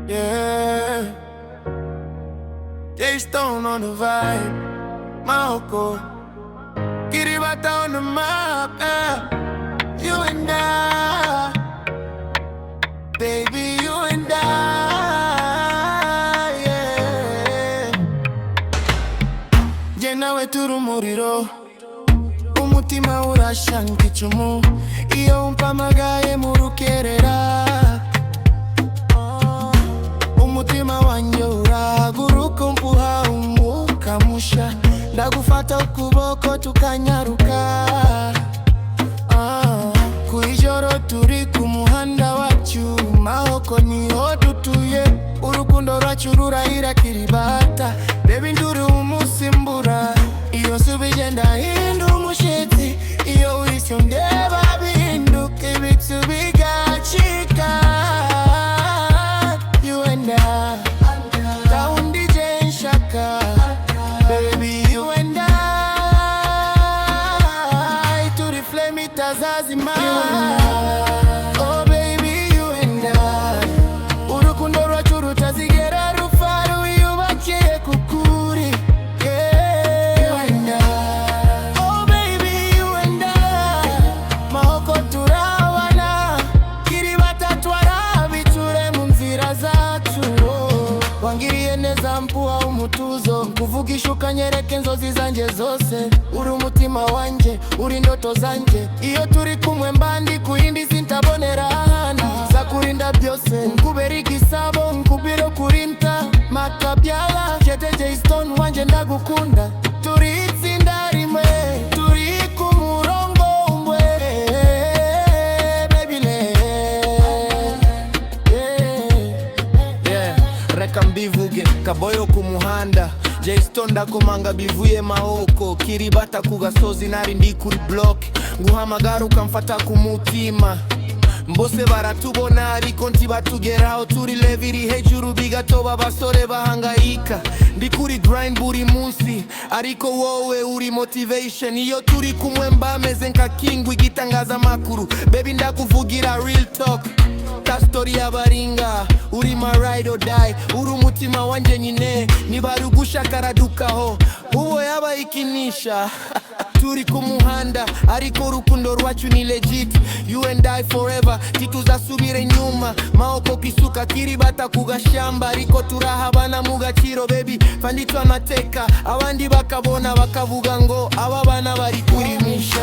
Yeah, J-Stone on the vibe, Maoko, Kiribati on the map, yeah. You and I, baby, you and I, yeah. Je nawe turi umuriro, umutima urasha nk'icumu iyo umpamagaye mu rukerera. Umutima wanjye urahaguruka umpuha umwuka musha, ndagufata ukuboko tukanyaruka. Ku ijoro turi ku muhanda wacu, Maoko niho dutuye, urukundo rwacu rurahira Kiribati. Baby nduri umusimbura, iyo nsubije ndahinda umushitsi, iyo uhise undeba bihinduka ibicu bigacika. You and I, down DJ Nshaka, baby you and I, to the flame itazazima. Oh baby you and I, urukundo rwacu rutazigera rupfa rwiyubakiye kukuri. Yeah, you and I, oh baby you and I, Maoko turabana, Kiribati twarabiture mu nzira zacu. Wangiriye neza mpuha umutuzo, kuvugisha ukanyereka inzozi zanje zose. Uri umutima wanje, uri ndoto zanje, iyo turi kumwe mbandi kuyindi sintabonera ahandi. Zakurinda byose, nkubera igisabo, nkubire kurinta makabyala. Jete J-Stone wanje ndagukunda, turi itsinda rimwe, turi ku murongo umwe. Baby yeah. Reka mbivuge kaboyo ku muhanda, J-Stone ndakomanga bivuye Maoko. Kiribati ku gasozi nari ndi kuri block, nguhamagara ukamfata ku mutima. Mbose baratubona ariko ntibatugeraho, turi leviri hejuru bigatoba abasore bahangayika. Ndi kuri grind buri munsi, ariko wowe uri motivation. Iyo turi kumwe mba meze nka king w'igitangazamakuru. Baby ndakuvugira real talk, ta story y'abaringa. Uri my ride or die, uri umutima wanje nyine, nibarugusha karadukaho uwo yaba ikinisha. Turi ku muhanda ariko urukundo rwacu ni legit. You and I forever, tituzasubire nyuma. Maoko kisuka, Kiribati ku gashamba, ariko turahabana mu gaciro. Baby fanditwa amateka, abandi bakabona bakavuga ngo aba bana bari kurimisha.